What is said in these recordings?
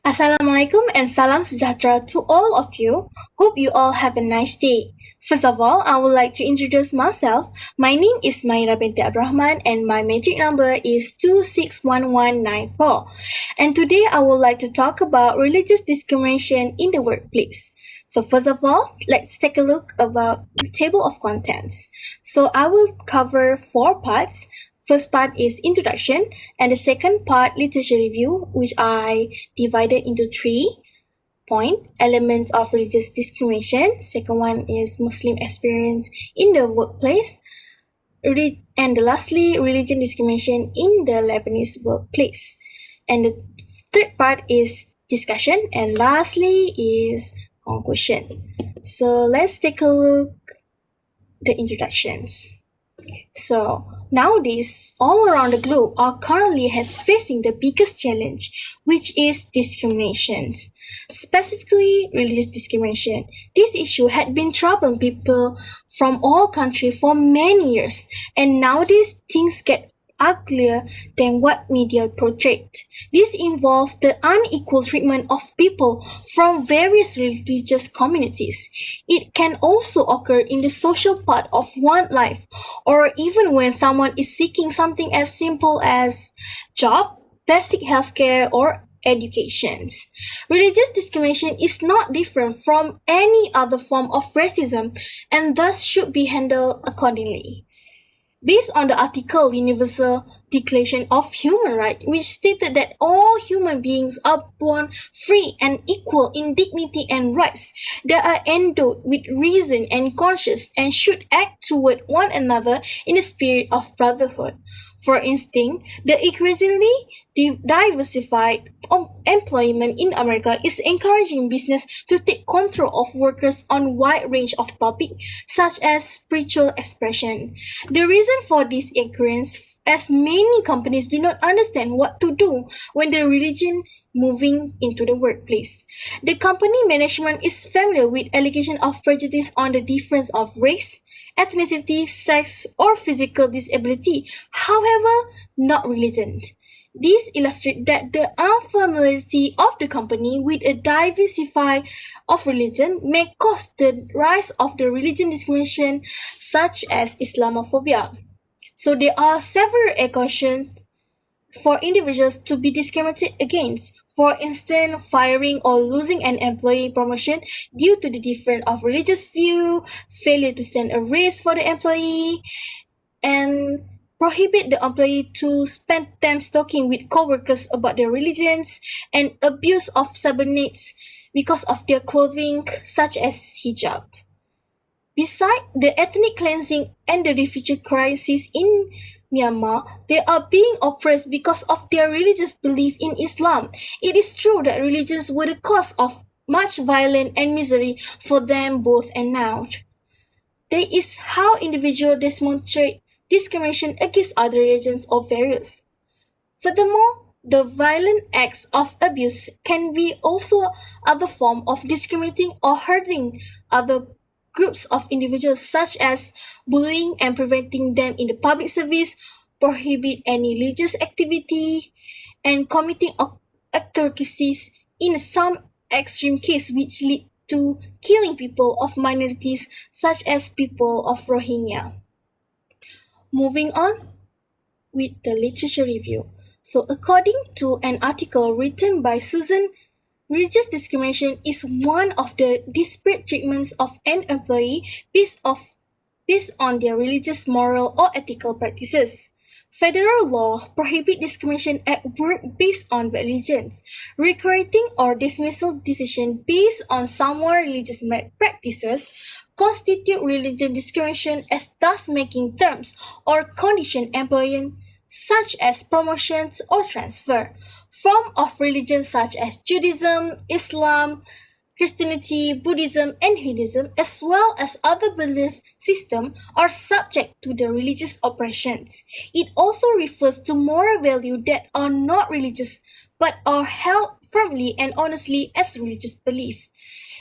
Assalamualaikum and salam sejahtera to all of you. Hope you all have a nice day. First of all, I would like to introduce myself. My name is Maira binti Abrahman and my matric number is 261194. And today I would like to talk about religious discrimination in the workplace. So first of all, let's take a look about the table of contents. So I will cover four parts. First part is introduction, and the second part literature review, which I divided into 3 point elements of religious discrimination. Second one is Muslim experience in the workplace, and lastly religion discrimination in the Lebanese workplace. And the third part is discussion, and lastly is conclusion. So let's take a look the introductions. So nowadays, all around the globe are currently facing the biggest challenge, which is discrimination, specifically religious discrimination. This issue had been troubling people from all countries for many years, and nowadays things get uglier than what media portrayed. This involved the unequal treatment of people from various religious communities. It can also occur in the social part of one's life, or even when someone is seeking something as simple as job, basic healthcare, or education. Religious discrimination is not different from any other form of racism and thus should be handled accordingly. Based on the article Universal Declaration of Human Rights, which stated that all human beings are born free and equal in dignity and rights, they are endowed with reason and conscience and should act toward one another in a spirit of brotherhood. For instance, the increasingly diversified employment in America is encouraging business to take control of workers on a wide range of topics, such as spiritual expression. The reason for this occurrence, as many companies do not understand what to do when the religion moving into the workplace. The company management is familiar with allegations of prejudice on the difference of race, ethnicity, sex, or physical disability, however, not religion. This illustrates that the unfamiliarity of the company with a diversified of religion may cause the rise of the religion discrimination such as Islamophobia. So there are several occasions for individuals to be discriminated against. For instance, firing or losing an employee promotion due to the difference of religious view, failure to send a raise for the employee, and prohibit the employee to spend time talking with co-workers about their religions, and abuse of subordinates because of their clothing, such as hijab. Besides the ethnic cleansing and the refugee crisis in Myanmar, they are being oppressed because of their religious belief in Islam. It is true that religions were the cause of much violence and misery for them both and now. That is how individuals demonstrate discrimination against other religions or values. Furthermore, the violent acts of abuse can be also other form of discriminating or hurting other groups of individuals, such as bullying and preventing them in the public service, prohibit any religious activity, and committing autocracies in some extreme case which lead to killing people of minorities such as people of Rohingya. Moving on with the literature review. So according to an article written by Susan, religious discrimination is one of the disparate treatments of an employee based on their religious, moral, or ethical practices. Federal law prohibits discrimination at work based on religions. Recruiting or dismissal decision based on someone's religious practices constitute religion discrimination, as thus making terms or condition employment such as promotions or transfer. Forms of religion such as Judaism, Islam, Christianity, Buddhism, and Hinduism, as well as other belief systems, are subject to the religious oppressions. It also refers to moral values that are not religious but are held firmly and honestly as religious belief.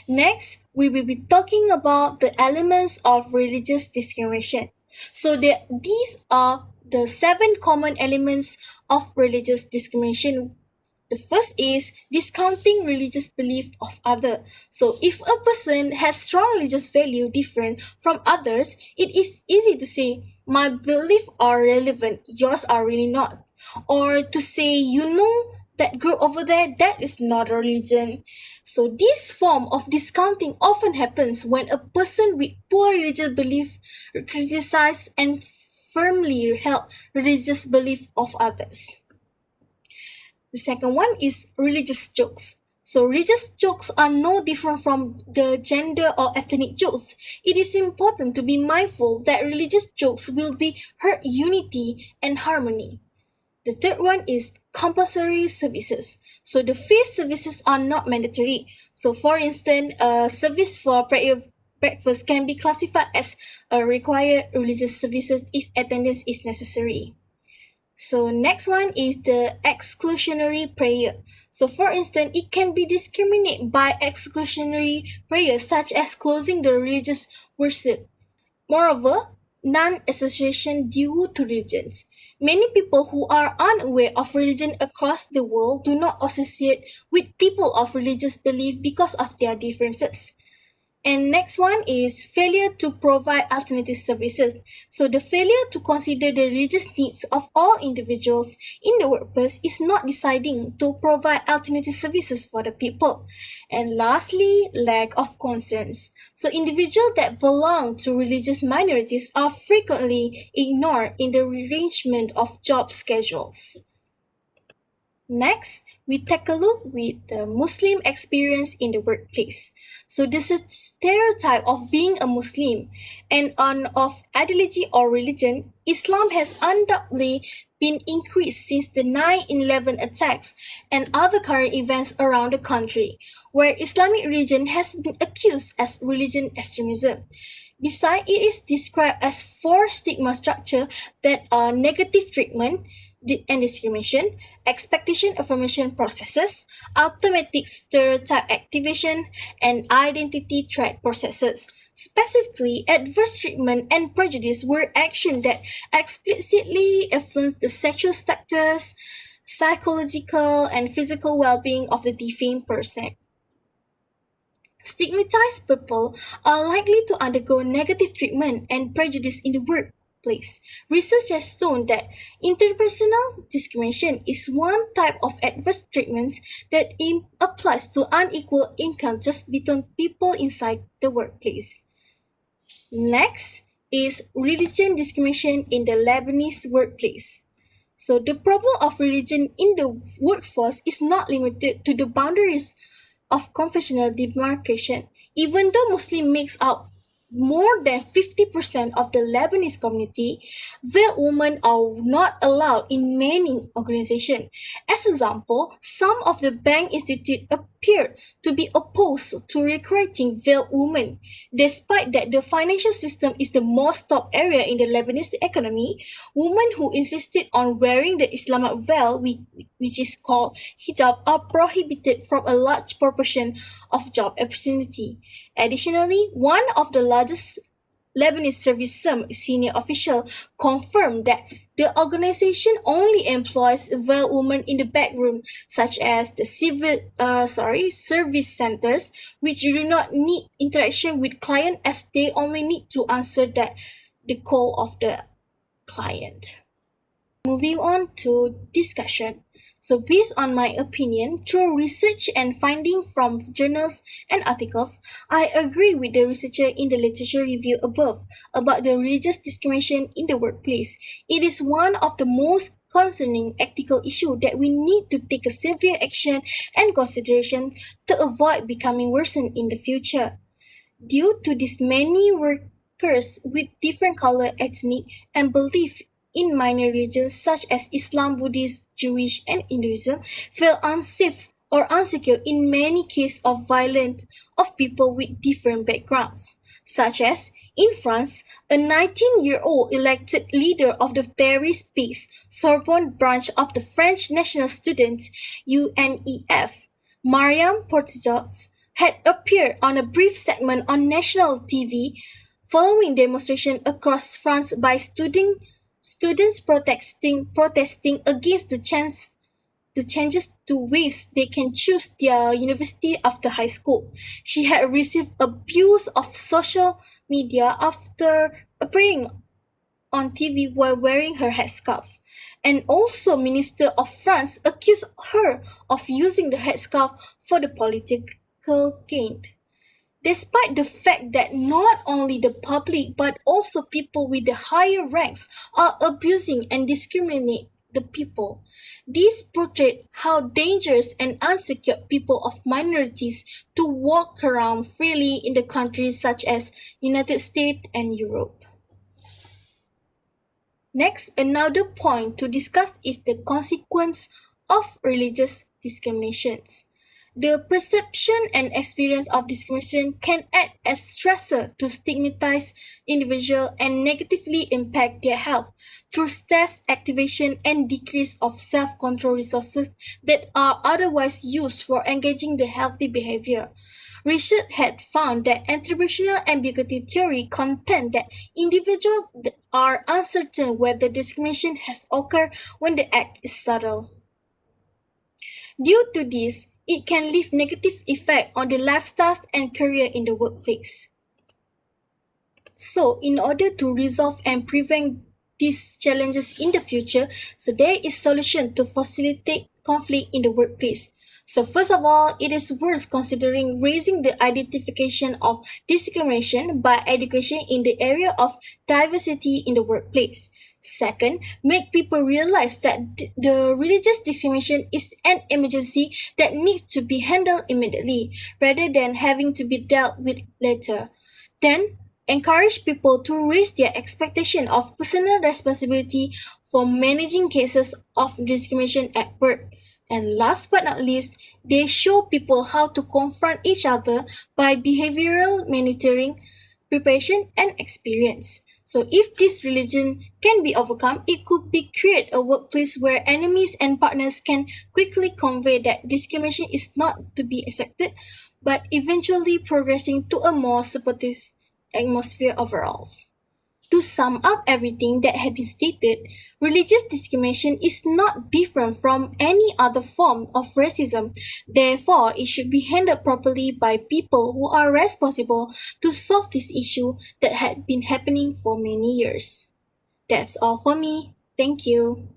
Next, we will be talking about the elements of religious discrimination. So these are the 7 common elements of religious discrimination, The first is discounting religious belief of other. So if a person has strong religious value different from others, it is easy to say my belief are relevant, yours are really not. Or to say that group over there, that is not a religion. So this form of discounting often happens when a person with poor religious belief criticize and firmly held religious belief of others. The second one is religious jokes. So religious jokes are no different from the gender or ethnic jokes. It is important to be mindful that religious jokes will be hurt unity and harmony. The third one is compulsory services. So the feast services are not mandatory. So for instance, a service for prayer breakfast can be classified as a required religious services if attendance is necessary. So next one is the exclusionary prayer. So for instance, it can be discriminated by exclusionary prayer such as closing the religious worship. Moreover, non-association due to religions. Many people who are unaware of religion across the world do not associate with people of religious belief because of their differences. And next one is failure to provide alternative services. So the failure to consider the religious needs of all individuals in the workplace is not deciding to provide alternative services for the people. And lastly, lack of concerns. So individuals that belong to religious minorities are frequently ignored in the arrangement of job schedules. Next, we take a look with the Muslim experience in the workplace. So this is stereotype of being a Muslim and on of ideology or religion, Islam has undoubtedly been increased since the 9/11 attacks and other current events around the country, where Islamic religion has been accused as religion extremism. Besides, it is described as four stigma structure that are negative treatment, and discrimination, expectation affirmation processes, automatic stereotype activation, and identity threat processes. Specifically, adverse treatment and prejudice were actions that explicitly influence the sexual status, psychological, and physical well-being of the defamed person. Stigmatized people are likely to undergo negative treatment and prejudice in the workplace. Research has shown that interpersonal discrimination is one type of adverse treatment that applies to unequal encounters between people inside the workplace. Next is religion discrimination in the Lebanese workplace. So the problem of religion in the workforce is not limited to the boundaries of confessional demarcation. Even though Muslim makes up more than 50% of the Lebanese community, veiled women are not allowed in many organizations. As example, some of the bank institutes appear to be opposed to recruiting veiled women. Despite that the financial system is the most top area in the Lebanese economy, women who insisted on wearing the Islamic veil, which is called hijab, are prohibited from a large proportion of job opportunity. Additionally, one of the largest Lebanese service senior official confirmed that the organization only employs veiled women in the back room, such as the service centers, which do not need interaction with client as they only need to answer the call of the client. Moving on to discussion. So based on my opinion, through research and finding from journals and articles, I agree with the researcher in the literature review above about the religious discrimination in the workplace. It is one of the most concerning ethical issue that we need to take a severe action and consideration to avoid becoming worsened in the future. Due to this, many workers with different color, ethnic, and belief in minor religions such as Islam, Buddhism, Jewish, and Hinduism feel unsafe or insecure in many cases of violence of people with different backgrounds, such as in France, a 19-year-old elected leader of the Paris-based Sorbonne branch of the French National Student UNEF, Mariam Portejots, had appeared on a brief segment on national TV following demonstration across France by students protesting against the the changes to ways they can choose their university after high school. She had received abuse of social media after appearing on TV while wearing her headscarf. And also, Minister of France accused her of using the headscarf for the political gain. Despite the fact that not only the public but also people with the higher ranks are abusing and discriminate the people. This portrayed how dangerous and insecure people of minorities to walk around freely in the countries such as United States and Europe. Next, another point to discuss is the consequence of religious discriminations. The perception and experience of discrimination can act as stressor to stigmatize individuals and negatively impact their health through stress activation and decrease of self-control resources that are otherwise used for engaging the healthy behavior. Research had found that attributional ambiguity theory contends that individuals are uncertain whether discrimination has occurred when the act is subtle. Due to this, it can leave negative effect on the lifestyles and career in the workplace. So, in order to resolve and prevent these challenges in the future, so there is solution to facilitate conflict in the workplace. So first of all, it is worth considering raising the identification of discrimination by education in the area of diversity in the workplace. Second, make people realize that the religious discrimination is an emergency that needs to be handled immediately rather than having to be dealt with later. Then, encourage people to raise their expectation of personal responsibility for managing cases of discrimination at work. And last but not least, they show people how to confront each other by behavioral monitoring, preparation, and experience. So if this religion can be overcome, it could be create a workplace where enemies and partners can quickly convey that discrimination is not to be accepted, but eventually progressing to a more supportive atmosphere overall. To sum up everything that has been stated, religious discrimination is not different from any other form of racism. Therefore, it should be handled properly by people who are responsible to solve this issue that had been happening for many years. That's all for me. Thank you.